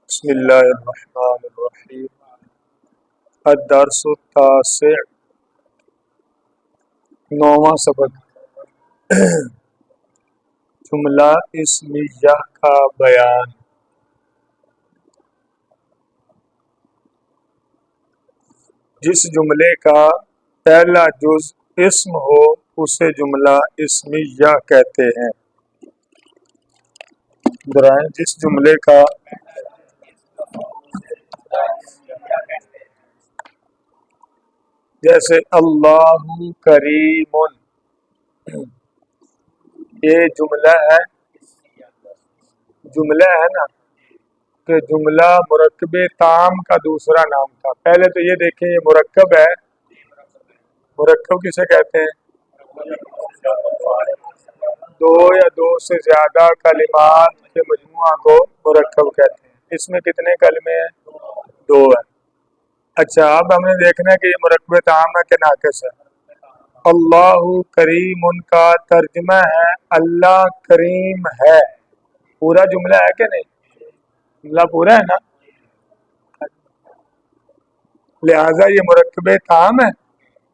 بسم اللہ الرحمن الرحیم۔ الدرس التاسع، 9واں سبق، جملہ اسمیہ کا بیان۔ جس جملے کا پہلا جز اسم ہو اسے جملہ اسمیہ کہتے ہیں۔ دوران جس جملے کا جیسے اللہ کریم، یہ جملہ ہے نا، کہ جملہ مرکب تام کا دوسرا نام تھا۔ پہلے تو یہ دیکھیں یہ مرکب ہے، مرکب کسے کہتے ہیں؟ دو یا دو سے زیادہ کلمات کے مجموعہ کو مرکب کہتے ہیں۔ اس میں کتنے کلمے ہیں؟ دو ہیں۔ اچھا، اب ہم نے دیکھنا ہے کہ یہ مرکب تام ہے کہ ناقص ہے۔ اللہ کریم ان کا ترجمہ ہے اللہ کریم ہے۔ پورا جملہ ہے کہ نہیں؟ جملہ پورا ہے نا، لہذا یہ مرکب تام ہے۔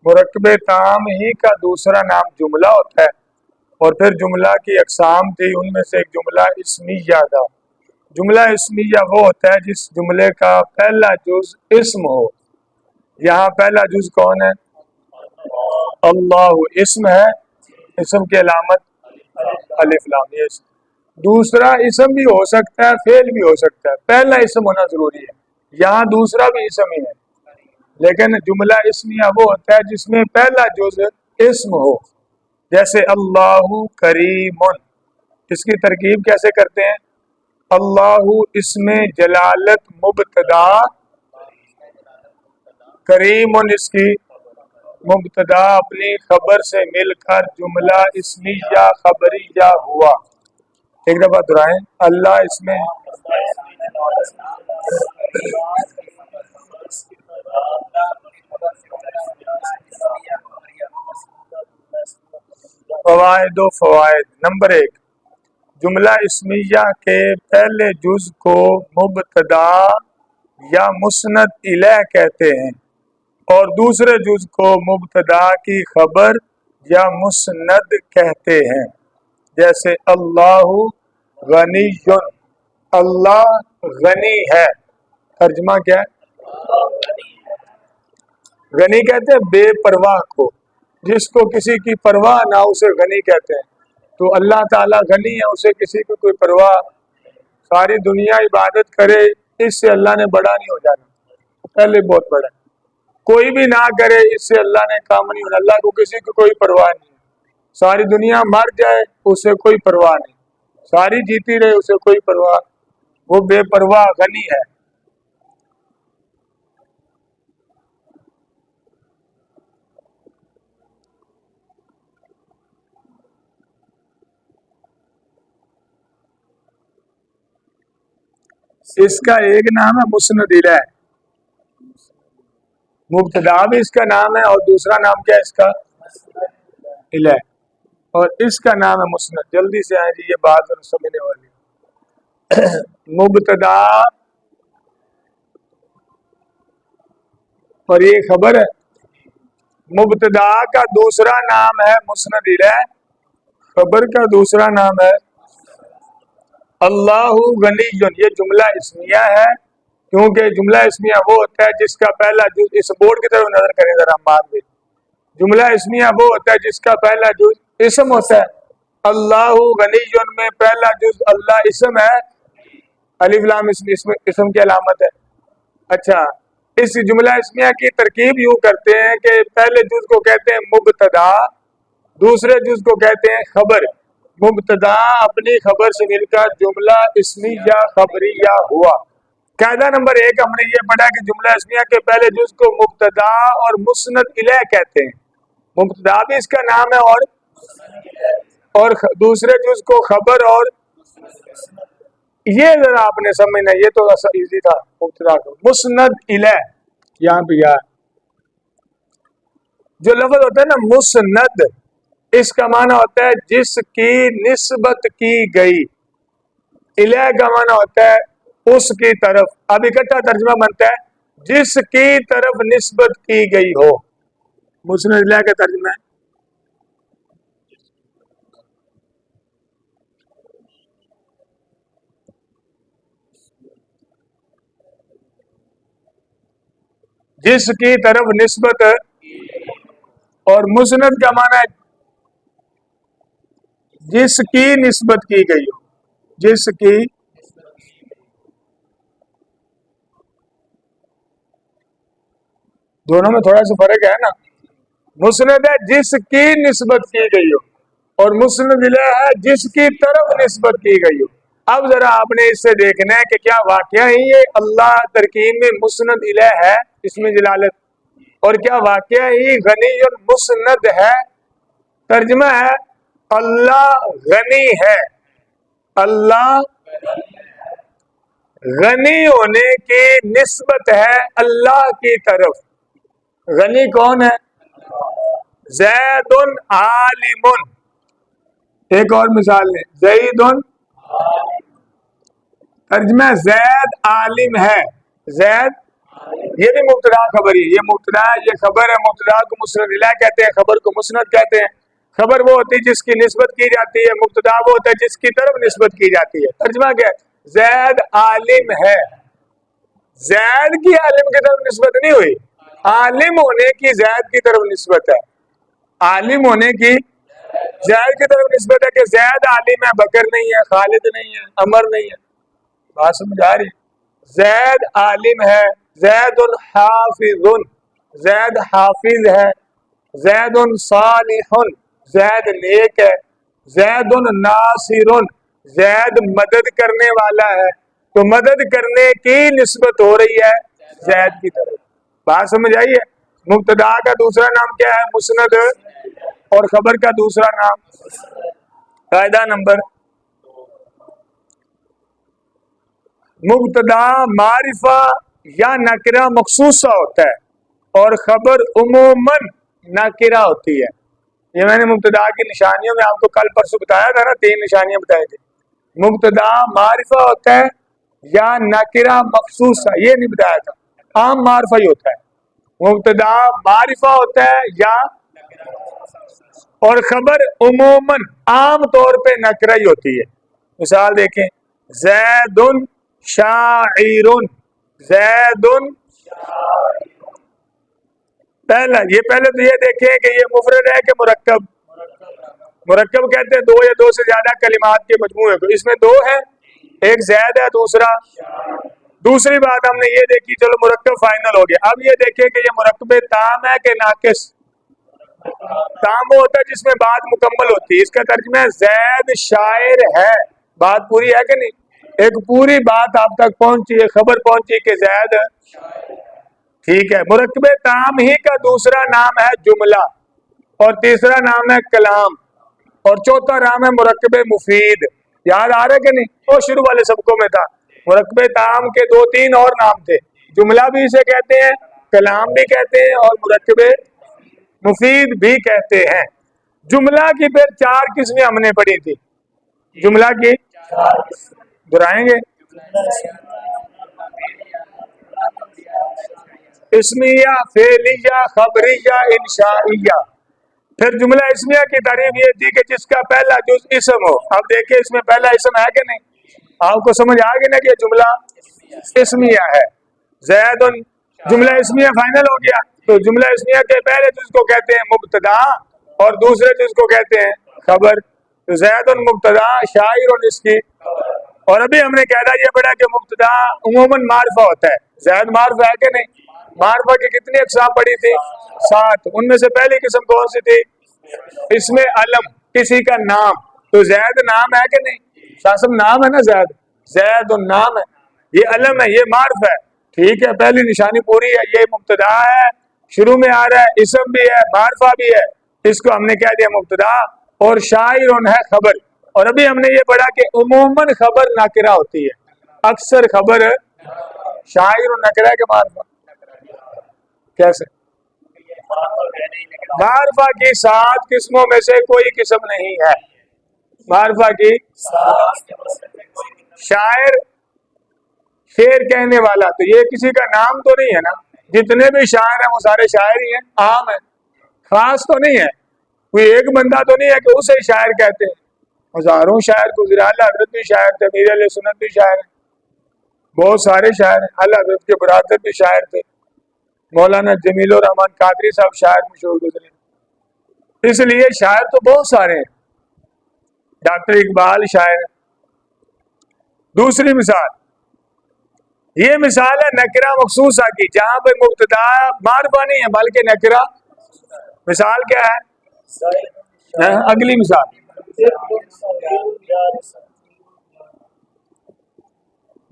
مرکب تام ہی کا دوسرا نام جملہ ہوتا ہے، اور پھر جملہ کی اقسام تھی، ان میں سے ایک جملہ اسمیہ تھا۔ جملہ اسمیہ وہ ہوتا ہے جس جملے کا پہلا جز اسم ہو۔ یہاں پہلا جز کون ہے؟ اللہ اسم ہے، اسم کی علامت الف لام، یہ اسم۔ دوسرا اسم بھی ہو سکتا ہے، فعل بھی ہو سکتا ہے، پہلا اسم ہونا ضروری ہے۔ یہاں دوسرا بھی اسم ہی ہے، لیکن جملہ اسمیہ وہ ہوتا ہے جس میں پہلا جز اسم ہو۔ جیسے اللہ کریم، اس کی ترکیب کیسے کرتے ہیں؟ اللہ اسم جلالت مبتدا، کریم اس کی مبتدا اپنی خبر سے مل کر جملہ اسمیہ خبریہ ہوا۔ ایک دفعہ دہرائیں، اللہ اس میں فوائد و فوائد۔ نمبر 1، جملہ اسمیہ کے پہلے جز کو مبتدا یا مسند الیہ کہتے ہیں، اور دوسرے جز کو مبتدا کی خبر یا مسند کہتے ہیں۔ جیسے اللہ غنی، اللہ غنی ہے، ترجمہ کیا ہے؟ غنی کہتے ہیں بے پرواہ کو، جس کو کسی کی پرواہ نہ اسے غنی کہتے ہیں۔ تو اللہ تعالیٰ غنی ہے، اسے کسی کو کوئی پرواہ، ساری دنیا عبادت کرے، اس سے اللہ نے بڑا نہیں ہو جانا، پہلے بہت بڑا ہے۔ کوئی بھی نہ کرے، اس سے اللہ نے کام نہیں ہونا۔ اللہ کو کسی کو کوئی پرواہ نہیں ہے، ساری دنیا مر جائے اسے کوئی پرواہ نہیں، ساری جیتی رہے اسے کوئی پرواہ، وہ بے پرواہ غنی ہے۔ اس کا ایک نام ہے مسند الیہ، مبتدا بھی اس کا نام ہے، اور دوسرا نام کیا ہے اس کا؟ الیہ، اور اس کا نام ہے مسند۔ جلدی سے آئیں جی، یہ بات سمجھنے والی۔ مبتدا اور یہ خبر ہے، مبتدا کا دوسرا نام ہے مسند الیہ، خبر کا دوسرا نام ہے اللہ غنی۔ یہ جملہ اسمیہ ہے، کیونکہ جملہ اسمیہ وہ ہوتا ہے جس کا پہلا جز، اس بورڈ کی طرف نظر کریں ذرا بعد میں، جملہ اسمیہ وہ ہوتا ہے جس کا پہلا جز اسم ہوتا ہے۔ اللہ غنی میں پہلا جز اللہ اسم ہے، الف لام اسم کی علامت ہے۔ اچھا، اس جملہ اسمیہ کی ترکیب یوں کرتے ہیں کہ پہلے جز کو کہتے ہیں مبتدا، دوسرے جز کو کہتے ہیں خبر۔ مبتدا اپنی خبر سے مل کر جملہ اسمیہ خبریہ ہوا۔ قاعدہ نمبر 1 ہم نے یہ پڑھا کہ جملہ اسمیہ کے پہلے جز کو مبتدا اور مسند الیہ کہتے ہیں، مبتدا بھی اس کا نام ہے اور دوسرے جز کو خبر، اور یہ ذرا آپ نے سمجھنا، یہ تو ایزی تھا۔ مبتدا کو مسند الیہ، یہاں پہ یاد، جو لفظ ہوتا ہے نا مسند، اس کا معنی ہوتا ہے جس کی نسبت کی گئی، الیہ کا معنی ہوتا ہے اس کی طرف. اب اکٹھا ترجمہ بنتا ہے جس کی طرف نسبت کی گئی ہو. مسند الیہ کا ترجمہ ہے جس کی طرف نسبت، اور مسند کا معنی ہے جس کی نسبت کی گئی ہو. جس کی، دونوں میں تھوڑا سا فرق ہے نا. مسند ہے جس کی نسبت کی گئی ہو، اور مسند الیہ ہے جس کی طرف نسبت کی گئی ہو. اب ذرا آپ نے اس سے دیکھنا ہے کہ کیا واقعہ ہی یہ اللہ ترکیب میں مسند الیہ ہے اس میں جلالت، اور کیا واقعہ ہی غنی المسند ہے. ترجمہ ہے اللہ غنی ہے. اللہ غنی ہونے کی نسبت ہے اللہ کی طرف. غنی کون ہے؟ زید عالم. ایک اور مثال لیں، زید، ترجمہ زید عالم ہے. زید یہ بھی مبتدا خبر ہی، یہ مبتدا ہے، یہ خبر ہے. مبتدا کو مسند الیہ کہتے ہیں، خبر کو مسند کہتے ہیں. خبر وہ ہوتی ہے جس کی نسبت کی جاتی ہے، مبتدا وہ ہوتا ہے جس کی طرف نسبت کی جاتی ہے. ترجمہ کیا ہے؟ زید عالم ہے. زید کی عالم کی طرف نسبت نہیں ہوئی، عالم ہونے کی زید کی طرف نسبت ہے. عالم ہونے کی زید کی طرف نسبت ہے کہ زید عالم ہے، بکر نہیں ہے، خالد نہیں ہے، عمر نہیں ہے. بات سمجھ آ رہی؟ زید عالم ہے، زید حافظ، زید حافظ ہے، زید صالح، زید نیک ہے، زید ناصر، زید مدد کرنے والا ہے. تو مدد کرنے کی نسبت ہو رہی ہے زید کی طرف. بات سمجھ آئی ہے؟ مبتدا کا دوسرا نام کیا ہے؟ مسند، اور خبر کا دوسرا نام. قاعدہ نمبر، مبتدا معرفہ یا نکرہ مخصوصہ ہوتا ہے، اور خبر عموماً نکرہ ہوتی ہے. یہ میں نے مبتدا کی نشانیوں میں آپ کو کل پرسوں بتایا تھا نا، 3 نشانیاں بتائی تھی. مبتدا معرفہ ہوتا ہے یا نکرہ مخصوصہ، یہ نہیں بتایا تھا. عام معرفہ ہی ہوتا ہے. مبتدا معرفہ ہوتا ہے یا، اور خبر عموماً عام طور پہ نکرہ ہی ہوتی ہے. مثال دیکھیں، زید شاعر، زید پہلا، یہ پہلے تو یہ دیکھیں کہ یہ مفرد ہے کہ مرکب. مرکب کہتے ہیں 2 یا 2 سے زیادہ کلمات کے مجموعے کو. اس میں 2 ہیں، ایک زید ہے، دوسرا. دوسری بات ہم نے یہ دیکھی، چلو مرکب فائنل ہو گیا. اب یہ دیکھیں کہ یہ مرکب تام ہے کہ ناقص. تام وہ ہوتا ہے جس میں بات مکمل ہوتی ہے. اس کا ترجمہ ہے زید شاعر ہے. بات پوری ہے کہ نہیں؟ ایک پوری بات آپ تک پہنچی ہے، خبر پہنچی کہ زید، ٹھیک ہے. مرکب تام ہی کا دوسرا نام ہے جملہ، اور تیسرا نام ہے کلام، اور چوتھا نام ہے مرکب مفید. یاد آ رہا ہے کہ نہیں؟ وہ شروع والے سبقوں میں تھا. مرکب تام کے 2-3 اور نام تھے. جملہ بھی اسے کہتے ہیں، کلام بھی کہتے ہیں، اور مرکب مفید بھی کہتے ہیں. جملہ کی پھر 4 قسمیں ہم نے پڑھی تھی. جملہ کی دہرائیں گے، اسمیہ، فعلیہ، خبریہ، انشائیہ. پھر جملہ اسمیہ کی تعریف یہ تھی کہ جس کا پہلا جز اسم ہو. اب دیکھیں اس میں پہلا اسم ہے کہ نہیں؟ آپ کو سمجھ آ گئی نا کہ جملہ اسمیہ ہے. زید، جملہ اسمیہ فائنل ہو گیا. تو جملہ اسمیہ کے پہلے جز کو کہتے ہیں مبتدا، اور دوسرے جز کو کہتے ہیں خبر. تو زید مبتدا، شاعر اس کی. اور ابھی ہم نے قاعدہ یہ پڑھا کہ مبتدا عموماً معرفہ ہوتا ہے. زید معرفہ ہے کہ نہیں؟ معرفہ کی کتنی اقسام پڑھی تھی؟ 7. ان میں سے پہلی قسم کون سی تھی؟ اس میں علم، کسی کا نام. تو زید نام ہے کہ نہیں؟ شاسم نام ہے نا زید. زید نام ہے، یہ علم ہے، یہ معرفہ ہے. ٹھیک ہے، پہلی نشانی پوری ہے. یہ مبتدا ہے، شروع میں آ رہا ہے، اسم بھی ہے، معرفہ بھی ہے. اس کو ہم نے کہہ دیا مبتدا. اور شاعر ہے خبر. اور ابھی ہم نے یہ پڑھا کہ عموماً خبر نکرہ ہوتی ہے، اکثر خبر. شاعر نکرہ کے معرفہ کیسے؟ معرفہ کی 7 قسموں میں سے کوئی قسم نہیں ہے. معرفہ کی شاعر شعر کہنے والا، تو یہ کسی کا نام تو نہیں ہے نا؟ جتنے بھی شاعر ہیں وہ سارے شاعر ہی ہیں، عام ہیں، خاص تو نہیں ہے، کوئی ایک بندہ تو نہیں ہے کہ اسے شاعر کہتے ہیں، ہزاروں شاعر گزرے، اعلیٰ حضرت بھی شاعر تھے، میر علیہ سنت بھی شاعر ہیں، بہت سارے شاعر ہیں، اعلیٰ حضرت کے برادر بھی شاعر تھے، مولانا جمیل الرحمان قادری صاحب شاعر مشہور گزرے، اس لیے شاعر تو بہت سارے ہیں، ڈاکٹر اقبال شاعر ہیں۔ دوسری مثال، یہ مثال ہے نکرہ مخصوصہ کی، جہاں پہ مبتدا معرفہ نہیں ہے بلکہ نکرہ، مثال کیا ہے؟ اگلی مثال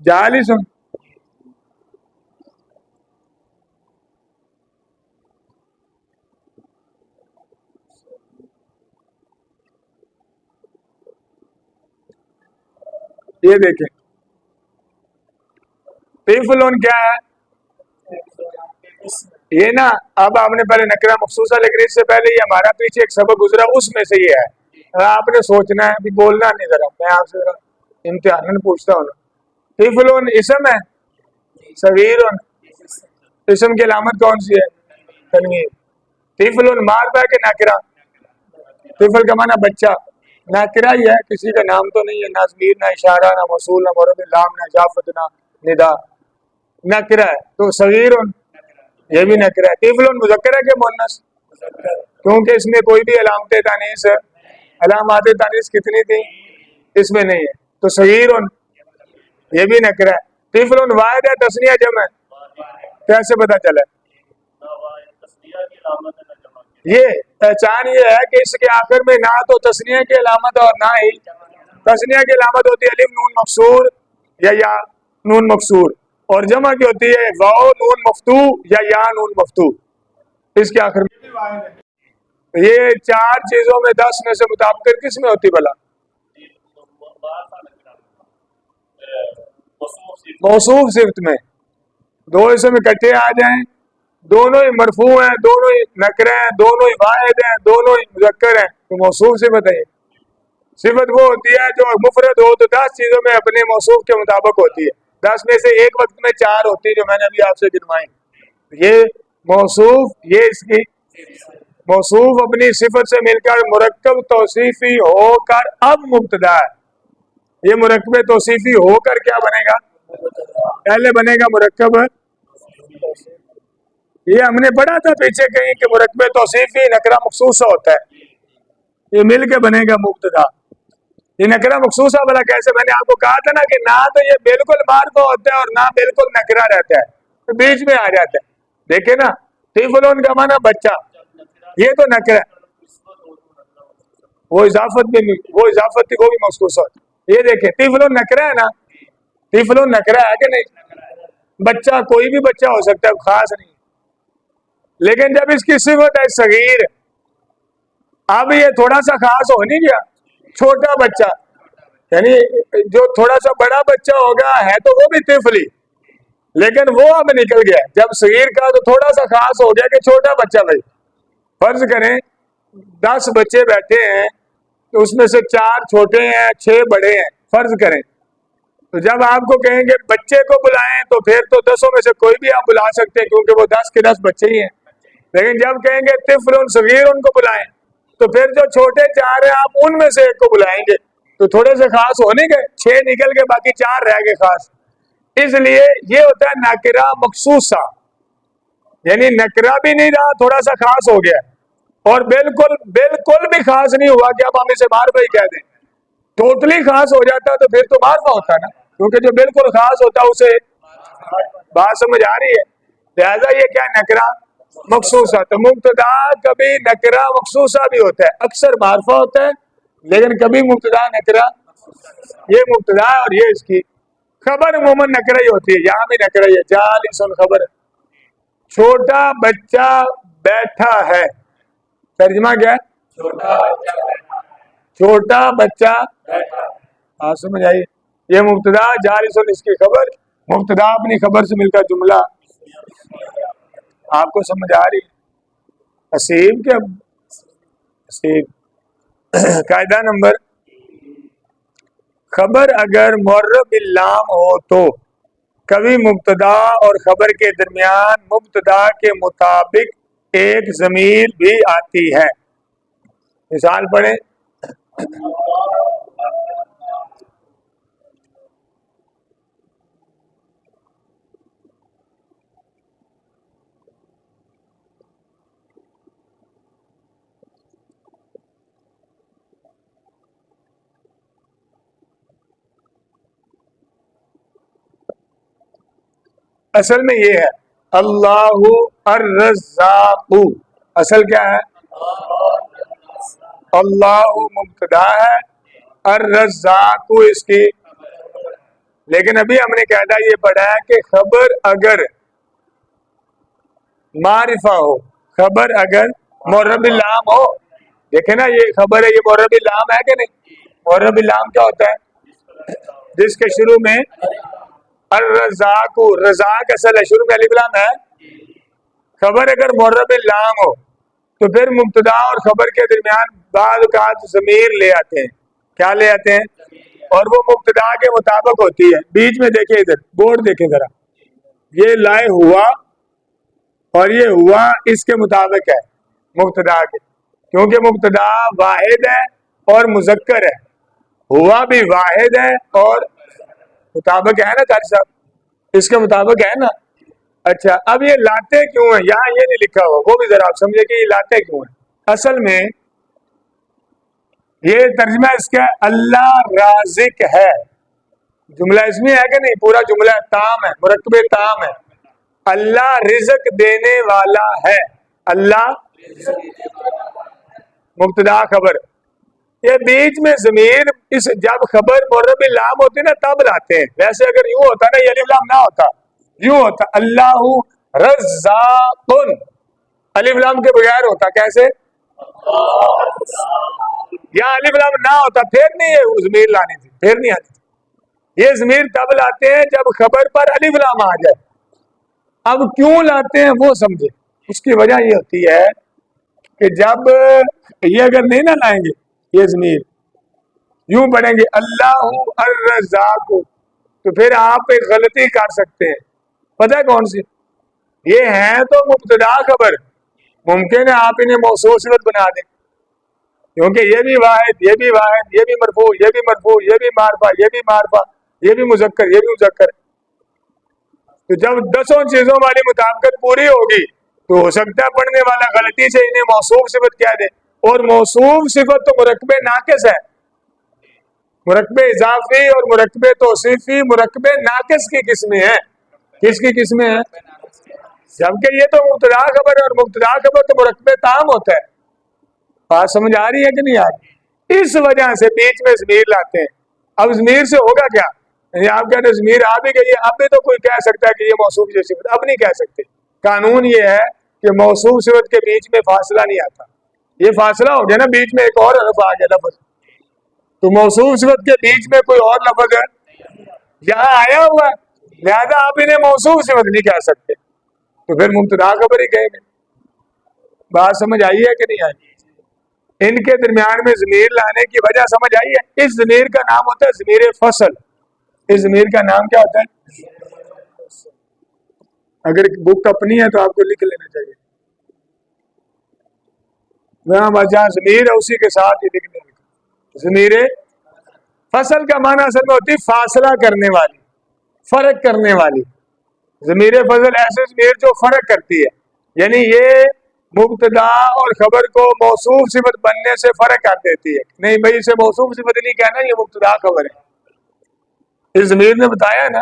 جالس، یہ دیکھیں طفل کیا ہے؟ یہ نا اب آپ نے پہلے نکرہ مخصوصہ، لیکن اس سے پہلے یہ ہمارا پیچھے ایک سبق گزرا، اس میں سے یہ ہے، آپ نے سوچنا ہے بھی بولنا نہیں، ذرا میں آپ سے ذرا امتحان پوچھتا ہوں۔ طفل اسم ہے، صغیر اسم کی علامت کون سی ہے؟ تنوین۔ طفل معرفہ کہ نکرہ؟ طفل کا معنی بچہ، نکرہ ہی ہے، کسی کا نام تو نہیں ہے، نہ ضمیر، نہ اشارہ، نہ موصول، نہ مورب لام، نہ اضافت، نہ ندا، نکرہ ہے۔ تو صغیر یہ بھی نکرہ ہے۔ طفل مذکر ہے کہ مؤنث؟ کیونکہ اس میں کوئی بھی علامت تانیث، علامات تانیث کتنی تھی؟ اس میں نہیں ہے، تو صغیر یہ بھی نکرہ ہے۔ طفل واحد ہے تثنیہ جمع ہے؟ کیسے پتہ چلا؟ یہ پہچان یہ ہے کہ اس کے آخر میں نہ تو تثنیہ کی علامت اور نہ ہی تثنیہ کی علامت ہوتی ہے الف نون مکسور یا نون مکسور، اور جمع کی ہوتی ہے واو نون مفتوح یا نون مفتوح، اس کے آخر میں۔ یہ چار چیزوں میں 10 میں سے مطابقت کس میں ہوتی بھلا؟ موصوف صفت میں، دو اسم اکٹھے آ جائیں، دونوں ہی مرفوع ہیں، دونوں ہی نکرے ہیں، دونوں ہی واحد ہیں، دونوں ہی مذکر ہیں، تو موصوف صفت ہے۔ صفت وہ ہوتی ہے جو مفرد ہو تو 10 چیزوں میں اپنے موصوف کے مطابق ہوتی ہے، 10 میں سے ایک وقت میں 4 ہوتی ہے جو میں نے ابھی آپ سے گنوائی۔ یہ موصوف، یہ اس کی موصوف اپنی صفت سے مل کر مرکب توصیفی ہو کر اب مبتدا ہے۔ یہ مرکب توصیفی ہو کر کیا بنے گا؟ پہلے بنے گا مرکب، یہ ہم نے پڑھا تھا پیچھے کہیں کہ مرکب توصیفی نکرہ مخصوصہ ہوتا ہے، یہ مل کے بنے گا مبتدا۔ یہ نکرہ مخصوصہ والا کیسے؟ میں نے آپ کو کہا تھا نا کہ نہ تو یہ بالکل معرفہ ہوتا ہے اور نہ بالکل نکرہ رہتا ہے، تو بیچ میں آ جاتا ہے۔ دیکھیں نا، طفل کا معنی بچہ، یہ تو نکرہ، وہ اضافت بھی وہ بھی مخصوص ہوتا ہے۔ یہ دیکھیں طفل نکرہ ہے نا، طفل نکرہ ہے کہ نہیں؟ بچہ کوئی بھی بچہ ہو سکتا ہے، خاص نہیں، لیکن جب اس کی صفت ہے صغیر، اب یہ تھوڑا سا خاص ہو نہیں گیا، چھوٹا بچہ، یعنی جو تھوڑا سا بڑا بچہ ہوگا ہے تو وہ بھی طفل ہی، لیکن وہ اب نکل گیا جب صغیر کا، تو تھوڑا سا خاص ہو گیا کہ چھوٹا بچہ۔ بھائی فرض کریں 10 بچے بیٹھے ہیں، تو اس میں سے 4 چھوٹے ہیں، 6 بڑے ہیں، فرض کریں، تو جب آپ کو کہیں گے بچے کو بلائیں تو پھر تو 10 میں سے کوئی بھی آپ بلا سکتے ہیں، کیونکہ وہ 10 کے 10 بچے ہی ہیں، لیکن جب کہیں گے طفل صغیر ان کو بلائیں تو پھر جو چھوٹے 4 ہیں آپ ان میں سے ایک کو بلائیں گے، تو تھوڑے سے خاص ہونے گئے، 6 نکل کے باقی 4 رہ گئے خاص۔ اس لیے یہ ہوتا ہے نکرہ مخصوصہ، یعنی نکرہ بھی نہیں رہا، تھوڑا سا خاص ہو گیا، اور بالکل بھی خاص نہیں ہوا کہ اب ہم اسے معرفہ ہی کہہ دیں۔ ٹوٹلی خاص ہو جاتا تو پھر تو معرفہ ہوتا نا، کیونکہ جو بالکل خاص ہوتا اسے بات سمجھ آ رہی ہے۔ لہذا یہ کیا نکرہ مخصوصہ، تو مبتدا کبھی نکرہ مخصوصہ بھی ہوتا ہے، اکثر معرفہ ہوتا ہے، لیکن کبھی مبتدا نکرہ، یہ مبتدا ہے اور یہ اس کی خبر عموماً نکرہ ہی ہوتی ہے، یہاں بھی نکرہ ہی ہے، جالس خبر، چھوٹا بچہ بیٹھا ہے، ترجمہ کیا ہے؟ چھوٹا بچہ، ہاں سمجھ آئیے، یہ مبتدا، جالس اس کی خبر، مبتدا اپنی خبر سے مل کر جملہ، آپ کو سمجھ آ رہی؟ حسیب کیا حسیب قاعدہ نمبر، خبر اگر معرب باللام ہو تو کبھی مبتدا اور خبر کے درمیان مبتدا کے مطابق ایک ضمیر بھی آتی ہے. مثال پڑھیں. اصل میں یہ ہے اللہ الرزاق. اصل کیا ہے؟ اللہ مبتدا ہے، الرزاق اس کی. لیکن ابھی ہم نے قاعدہ یہ پڑھا ہے کہ خبر اگر معرفہ ہو، خبر اگر معرب اللام ہو. دیکھیں نا یہ خبر ہے، یہ معرب اللام ہے کہ نہیں؟ معرب اللام کیا ہوتا ہے؟ جس کے شروع میں الرزاق، رزاق اصل ہے، شروع میں الف لام ہے. خبر اگر معرب اللام ہو تو پھر مبتدا اور خبر کے درمیان بعض اوقات ضمیر لے آتے ہیں. کیا لے آتے ہیں؟ اور وہ مبتدا کے مطابق ہوتی ہے. بیچ میں دیکھیں، ادھر بورڈ دیکھیں ذرا، یہ لائے ہوا اور یہ ہوا اس کے مطابق ہے مبتدا کے، کیونکہ مبتدا واحد ہے اور مذکر ہے. ہوا بھی واحد ہے اور مطابق ہے نا قاری صاحب، اس کے مطابق ہے نا. اچھا اب یہ لاتے کیوں ہیں؟ یہاں یہ نہیں لکھا ہوا، وہ بھی ذرا آپ سمجھے کہ یہ لاتے کیوں ہیں. اصل میں یہ ترجمہ اس کا اللہ رازق ہے. جملہ اسمی ہے کہ نہیں؟ پورا جملہ تام ہے، مرکب تام ہے. اللہ رزق دینے والا ہے. اللہ مبتدا خبر، یہ بیچ میں ضمیر اس جب خبر معرب لام ہوتی نا تب لاتے ہیں. ویسے اگر یوں ہوتا نا یہ الف لام نہ ہوتا، یوں ہوتا اللہ رزاق، الف لام کے بغیر ہوتا. کیسے؟ یا الف لام نہ ہوتا پھر نہیں یہ ضمیر لانی تھی، پھر نہیں آتی تھی. یہ ضمیر تب لاتے ہیں جب خبر پر الف لام آ جائے. اب کیوں لاتے ہیں وہ سمجھے. اس کی وجہ یہ ہوتی ہے کہ جب یہ اگر نہیں نہ لائیں گے یہ ضمیر، یوں پڑھیں گے اللہ الرزاق، تو پھر آپ ایک غلطی کر سکتے ہیں. پتہ ہے کون سی؟ یہ ہے تو مبتدا خبر، ممکن ہے آپ انہیں موصول صفت بنا دیں، کیونکہ یہ بھی واحد، یہ بھی واحد، یہ بھی مرفوع، یہ بھی مرفوع، یہ بھی معرفہ، یہ بھی معرفہ، یہ بھی مذکر، یہ بھی مذکر. تو جب 10 چیزوں والی مطابقت پوری ہوگی تو ہو سکتا ہے پڑھنے والا غلطی سے انہیں موصوف صفت کہہ دے. اور موصوف صفت تو مرکب ناقص ہے. مرکب اضافی اور مرکب توصیفی مرکب ناقص کی قسمیں ہیں. کس کی قسمیں ہیں؟ جبکہ یہ تو مبتدا خبر ہے اور مبتدا خبر تو مرکب تام ہوتا ہے. بات سمجھ آ رہی ہے کہ نہیں آ رہی؟ اس وجہ سے بیچ میں ضمیر لاتے ہیں. اب ضمیر سے ہوگا کیا؟ یعنی آپ کہتے ہیں ضمیر آ بھی گئی ہے، اب بھی تو کوئی کہہ سکتا ہے کہ یہ موصوف کی صفت، اب نہیں کہہ سکتے. قانون یہ ہے کہ موصوف صفت کے بیچ میں فاصلہ نہیں آتا. یہ فاصلہ ہو گیا نا، بیچ میں ایک اور حرف آ گیا لفظ، تو موصوف صفت کے بیچ میں کوئی اور لفظ ہے یہاں آیا ہوا ہے، لہذا آپ انہیں موصوف صفت نہیں کہہ سکتے، تو پھر مبتدا خبر ہی کہیں گے. بات سمجھ آئی ہے کہ نہیں آئی؟ ان کے درمیان میں ضمیر لانے کی وجہ سمجھ آئی ہے. اس ضمیر کا نام ہوتا ہے ضمیر فصل. اس ضمیر کا نام کیا ہوتا ہے؟ اگر بک اپنی ہے تو آپ کو لکھ لینا چاہیے، وہاں جہاں ضمیر ہے اسی کے ساتھ ہی لکھ لینا. ضمیر فصل کا معنی اصل میں ہوتی ہے فاصلہ کرنے والی، فرق کرنے والی. ضمیر فصل ایسے ضمیر جو فرق کرتی ہے، یعنی یہ مبتدا اور خبر کو موصوف صفت بننے سے فرق کر دیتی ہے. نہیں بھائی اسے موصوف صفت نہیں کہنا، یہ مبتدا خبر ہے. اس ضمیر نے بتایا نا.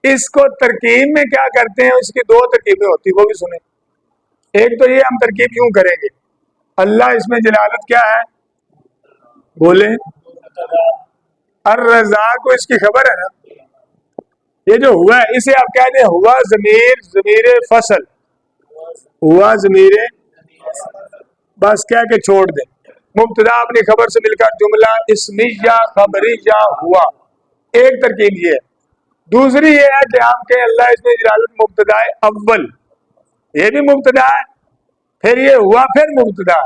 اس کو ترکیب میں کیا کرتے ہیں؟ اس کی 2 ترکیبیں ہوتی ہیں، وہ بھی سنیں. ایک تو یہ ہم ترکیب یوں کریں گے، اللہ اس میں جلالت کیا ہے بولیں؟ الرزاق کو اس کی خبر ہے نا. یہ جو ہوا ہے اسے آپ کہہ دیں ہوا ضمیر، ضمیر فصل، ہوا ضمیر، بس کہہ کے چھوڑ دیں. مبتدا اپنی خبر سے مل کر جملہ اسمیہ خبریہ ہوا. ایک ترکیب یہ ہے. دوسری یہ ہے کہ آپ کے اللہ اس میں جلالت مبتدا اول، یہ بھی مبتدا ہے، پھر یہ ہوا، پھر مبتدا.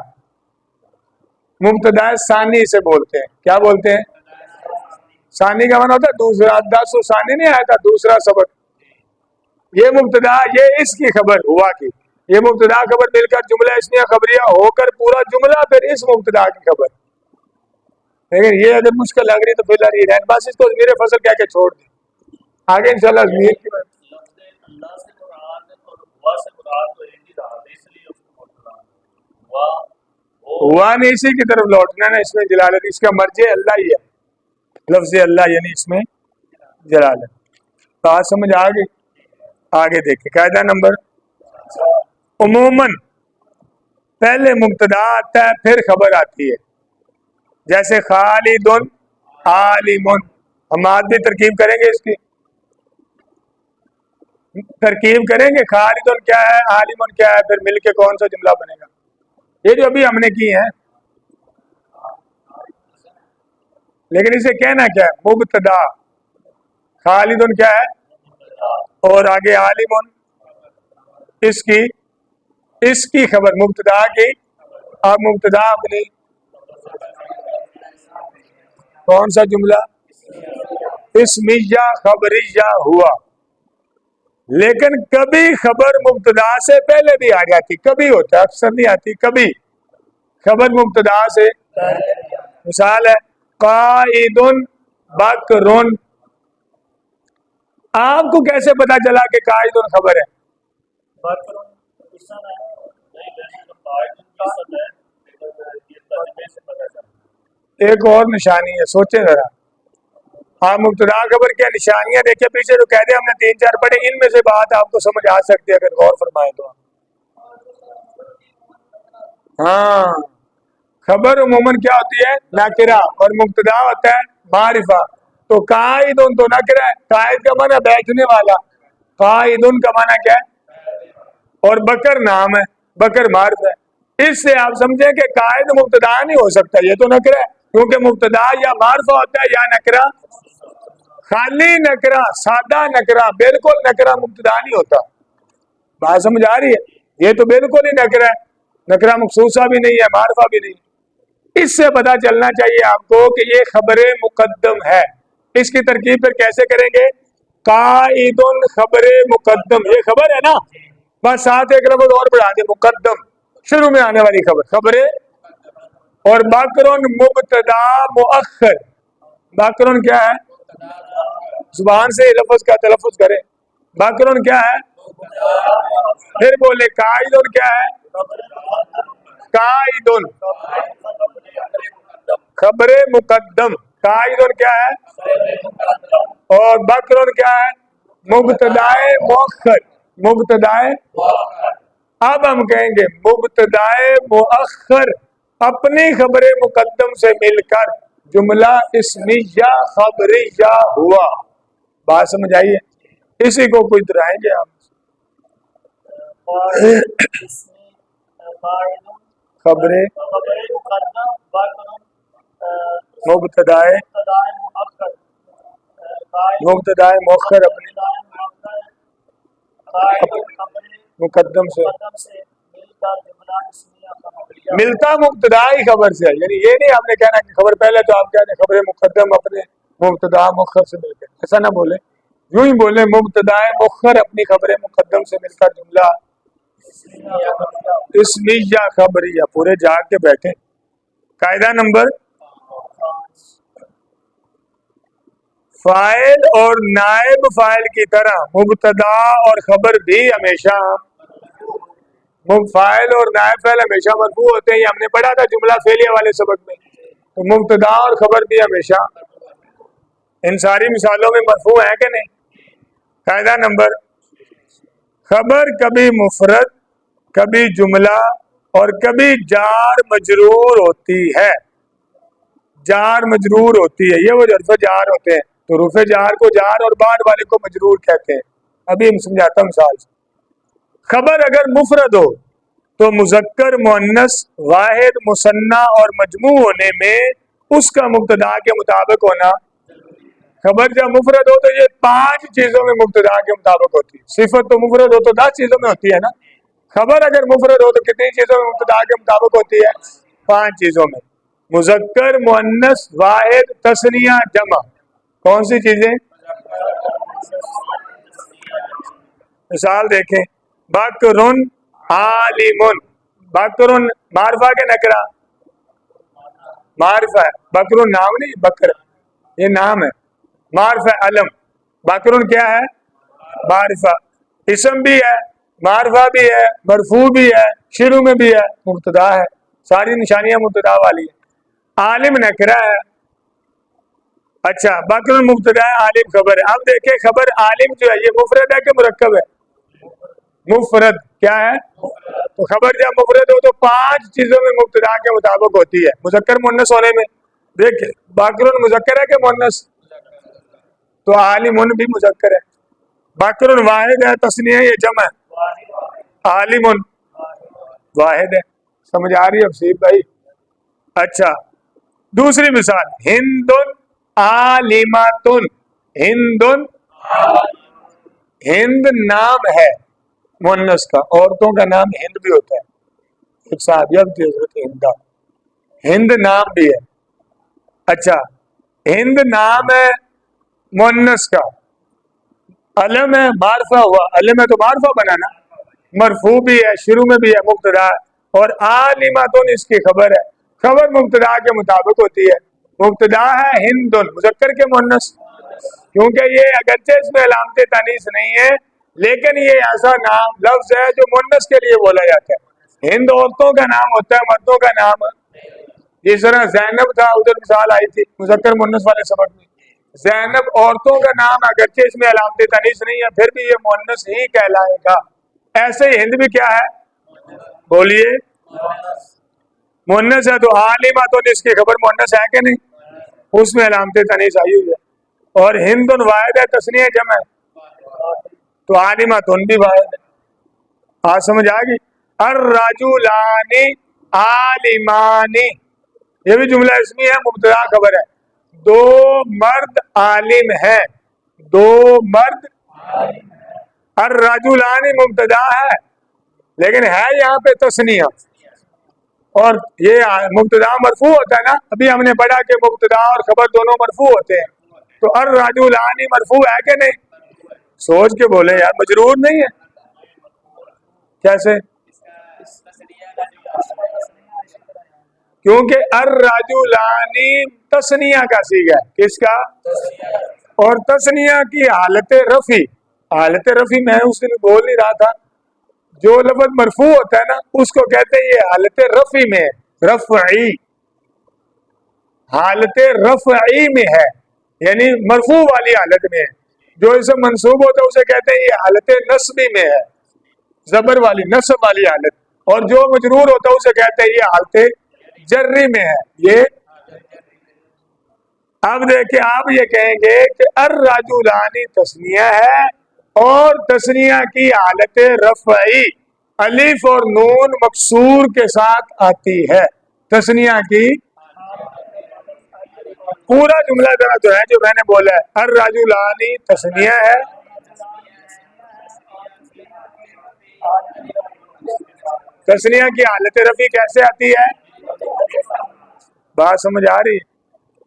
مبتدا ثانی سے بولتے ہیں. کیا بولتے ہیں؟ ثانی کا معنی ہوتا ہے دوسرا. 10 ثانی نہیں آیا تھا دوسرا سبق، یہ مبتدا یہ اس کی خبر ہوا کی، یہ مبتدا خبر مل کر جملہ اسمیہ خبریہ ہو کر پورا جملہ پھر اس مبتدا کی خبر. لیکن یہ اگر مشکل لگ رہی تو فی الحال یہ رہن، بس اس کو میرے فصل کہہ کے چھوڑ دیں، آگے انشاءاللہ ضمیر کی بات. اللہ سے مراد اور ہوا سے مراد تو ایک ہی رہا، اس لیے اس کو مبتدا ہوا نہیں، اسی کی طرف لوٹنا نا، اس میں جلالت، اس کا مرجع اللہ ہی ہے، لفظ اللہ یعنی اس میں جلالت. بات سمجھ آ گئی؟ آگے دیکھیں قاعدہ نمبر. عموماً پہلے مبتدا آتا ہے پھر خبر آتی ہے، جیسے خالد عالم. ہم آج بھی ترکیب کریں گے، اس کی ترکیب کریں گے. خالد کیا ہے، عالم کیا ہے، پھر مل کے کون سا جملہ بنے گا. یہ جو ابھی ہم نے کی ہے، لیکن اسے کہنا کیا ہے، مبتدا. خالد کیا ہے اور آگے عالم، اس کی خبر مبتدا کی. اب مبتدا اپنی کون سا جملہ، اسمیہ خبریہ ہوا. لیکن کبھی خبر مبتدا سے پہلے بھی آ جاتی، کبھی ہوتا ہے، اکثر نہیں آتی. کبھی خبر مبتدا سے، مثال ہے قائد بکر. آپ کو کیسے پتا چلا کہ قائد خبر ہے؟ ایک اور نشانی ہے، سوچیں ذرا. آپ مبتدا خبر کیا نشانیاں دیکھیں پیچھے جو قاعدے ہم نے 3-4 پڑھے، ان میں سے بات آپ کو سمجھ آ سکتی ہے اگر غور فرمائے تو. ہاں، خبر عموماً کیا ہوتی ہے، نکرہ، اور مبتدا ہوتا ہے معرفہ. تو قائد تو نکرہ ہے، قائد کا معنی بیٹھنے والا، قائد کا معنی کیا ہے، اور بکر نام ہے، بکر معرفہ ہے. اس سے آپ سمجھیں کہ قائد مبتدا نہیں ہو سکتا، یہ تو نکرہ ہے، کیونکہ مبتدا یا معرفہ ہوتا ہے یا نکرہ. خالی نکرہ، سادہ نکرہ، بالکل نکرہ مبتدا نہیں ہوتا. بات سمجھ آ رہی ہے؟ یہ تو بالکل ہی نکرہ ہے، نکرہ مخصوصہ بھی نہیں ہے، معرفہ بھی نہیں. اس سے پتا چلنا چاہیے آپ کو کہ یہ خبر مقدم ہے. اس کی ترکیب پھر کیسے کریں گے، قائد خبر مقدم، یہ خبر ہے نا، بس ساتھ ایک لفظ اور بڑھا دیں، مقدم، شروع میں آنے والی خبر. اور باکرون مبتدا مؤخر. باکرون کیا ہے، زبان سے لفظ کا تلفظ کریں. باکرون کیا ہے، پھر بولے قائد کیا ہے، قائد خبر مقدم. قائد کیا ہے، اور باکرون کیا ہے، مبتدائے مؤخر. مبتدائے، اب ہم کہیں گے مبتدائے مؤخر اپنی خبر مقدم سے مل کر جملہ اسمیہ خبریہ ہوا. بات سمجھ آئیے؟ اسی کو کچھ دہرائیں گے آپ. خبر مبتدائے مؤخر اپنی مقدم سے ملتا مبتدا ہی خبر سے ہے. یعنی یہ نہیں آپ نے کہنا کہ خبر پہلے، تو آپ کہتے ہیں خبر مقدم اپنے مبتدا مؤخر سے مل کر. ایسا نہ بولے، یوں ہی بولے مبتدا مؤخر اپنی خبر مقدم سے مل کر جملہ اسمیہ خبریہ. پورے جاگ کے بیٹھے. قاعدہ نمبر، فاعل اور نائب فاعل کی طرح مبتدا اور خبر بھی ہمیشہ، فاعل اور نائب فاعل ہمیشہ مرفوع ہوتے ہیں. یہ ہم نے پڑھا تھا جملہ فعلیہ والے سبق میں. تو مبتدا اور خبر بھی ہمیشہ ان ساری مثالوں میں مرفوع ہیں کہ نہیں. قاعدہ نمبر، خبر کبھی مفرد، کبھی جملہ اور کبھی جار مجرور ہوتی ہے. جار مجرور ہوتی ہے، یہ وہ حرف جار ہوتے ہیں. تو حروف جار کو جار اور بعد والے کو مجرور کہتے ہیں. ابھی ہم سمجھاتا ہوں مثال سے. خبر اگر مفرد ہو تو مذکر مؤنث واحد مثنیٰ اور مجموع ہونے میں اس کا مبتدا کے مطابق ہونا. خبر جب مفرد ہو تو یہ 5 چیزوں میں مبتدا کے مطابق ہوتی ہے. صفت تو مفرد ہو تو 10 چیزوں میں ہوتی ہے نا. خبر اگر مفرد ہو تو کتنی چیزوں میں مبتدا کے مطابق ہوتی ہے، 5 چیزوں میں. مذکر مؤنث واحد تثنیہ جمع. کون سی چیزیں، مثال دیکھیں، بکرن عالمن، بکرن معرفہ کے نکرہ، معرفہ ہے، بکرن نام نہیں، بکر یہ نام ہے، معرفہ علم، بکرن کیا ہے؟ معرفہ، اسم بھی ہے، معرفہ بھی ہے، مرفوع بھی ہے، شروع میں بھی ہے، مبتدا ہے، ساری نشانیاں مبتدا والی ہیں۔ عالم نکرہ ہے، اچھا بکر مبتدا ہے، عالم خبر ہے۔ اب دیکھیں خبر عالم جو ہے یہ مفرد ہے کہ مرکب ہے؟ مفرد، کیا ہے؟ تو خبر جب مفرد ہو تو 5 چیزوں میں مبتدا کے مطابق ہوتی ہے، مذکر مؤنث ہونے میں۔ دیکھیں بکر مذکر ہے کہ مؤنث؟ تو عالم بھی مذکر ہے، بکر واحد ہے، تثنیہ یہ جمع ہے، عالم واحد ہے۔ سمجھ آ رہی ہے افصیح بھائی؟ اچھا دوسری مثال، ہندن عالماتن، ہندن، ہند نام ہے مؤنث کا، عورتوں کا نام ہند بھی ہوتا ہے، ایک صحابیہ بھی تھی حضرت ہندہ، ہند نام بھی ہے۔ اچھا ہند نام ہے مؤنث کا، علم ہے، معرفہ ہوا، علم ہے تو معرفہ بنانا، مرفوع بھی ہے، شروع میں بھی ہے، مبتدا ہے، اور عالماتن اس کی خبر ہے، خبر مبتدا کے مطابق ہوتی ہے، مبتدا ہے ہندن، مذکر کے مؤنث، کیونکہ یہ اگرچہ اس میں علامت تانیث نہیں ہے لیکن یہ ایسا نام لفظ ہے جو مؤنث کے لیے بولا جاتا ہے، ہند عورتوں کا نام ہوتا ہے، مردوں کا نام ہے۔ جس طرح زینب تھا، ادھر مثال آئی تھی مذکر مؤنث والے سبق میں، زینب عورتوں کا نام اگرچہ اس میں علامت تانیث نہیں ہے پھر بھی یہ مؤنث ہی کہلائے گا۔ ایسے ہی ہند بھی کیا ہے؟ بولیے مؤنث ہے، تو عالماتن اس کی خبر مؤنث ہے کہ نہیں؟ اس میں علامت تانیث آئی ہوئی ہے، اور ہندن واحد ہے، تثنیہ جمع ہے، تو عالماتن بھی واحد ہے۔ آج سمجھ آ گئی؟ الرجلان عالمانی، یہ بھی جملہ اسمی ہے، مبتدا خبر ہے، 2 مرد عالم ہیں، 2 مرد، الرجلان مبتدا ہے لیکن ہے یہاں پہ تثنیہ، اور یہ مبتدا مرفوع ہوتا ہے نا، ابھی ہم نے پڑھا کہ مبتدا اور خبر دونوں مرفوع ہوتے ہیں، تو الرجلان مرفوع ہے کہ نہیں؟ سوچ کے بولے یار، مجرور نہیں ہے؟ کیسے؟ کیونکہ الرجلان تثنیہ کا صیغہ ہے، کس کا؟ اور تثنیہ کی حالت رفع، حالت رفع میں اس دن بول نہیں رہا تھا، جو لفظ مرفوع ہوتا ہے نا اس کو کہتے ہیں یہ حالت رفع میں ہے، رفعی، حالت رفعی میں ہے، یعنی مرفوع والی حالت میں ہے۔ جو اسے منصوب ہوتا ہے اسے کہتے ہیں یہ حالت نصبی میں ہے، زبر والی، نصب والی حالت، اور جو مجرور ہوتا ہے اسے کہتے ہیں یہ حالت جری میں ہے، یہ۔ اب دیکھیں آپ یہ کہیں گے کہ الرجلان تثنیہ ہے اور تثنیہ کی حالت رفعی الف اور نون مکسور کے ساتھ آتی ہے، تثنیہ کی پورا جملہ ذرا جو ہے جو میں نے بولا ہے، الرجلان تثنیہ ہے، تثنیہ کی حالت رفعی کیسے آتی ہے؟ بات سمجھ آ رہی ہے؟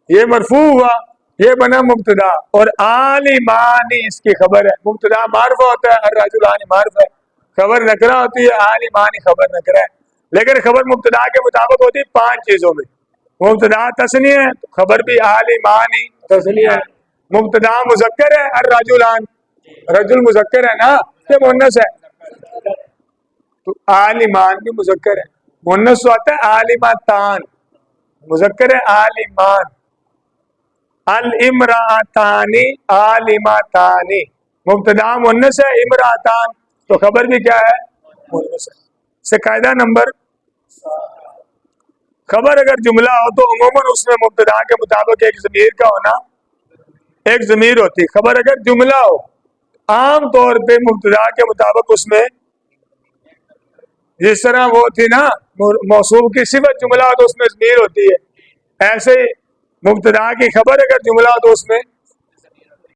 یہ مرفوع ہوا، یہ بنا مبتدا، اور عالمانی اس کی خبر ہے، مبتدا معرفہ ہوتا ہے، الرجلان معرفہ ہے، خبر نکرہ ہوتی ہے، عالمانی خبر نکرہ ہے، لیکن خبر مبتدا کے مطابق ہوتی ہے 5 چیزوں میں، مبتدا تثنیہ ہے تو خبر بھی عالمانی تثنیہ ہے، مبتدا مذکر ہے الرجلان، رجل مذکر ہے نا، یہ مؤنث ہے تو عالمان بھی مذکر ہے، مؤنث تو آتا ہے عالماتان، مذکر ہے عالمان، الامراتانی عالماتانی، مبتدا مؤنث ہے امراتان تو خبر بھی کیا ہے؟ مؤنث ہے۔ سے قاعدہ نمبر، خبر اگر جملہ ہو تو عموماً اس میں مبتدا کے مطابق ایک ضمیر کا ہونا، ایک ضمیر ہوتی، خبر اگر جملہ ہو عام طور پہ مبتدا کے مطابق اس میں، جس طرح وہ تھی نا موصوف کی صفت جملہ ہو تو اس میں ضمیر ہوتی ہے، ایسے ہی مبتدا کی خبر اگر جملہ ہو تو اس میں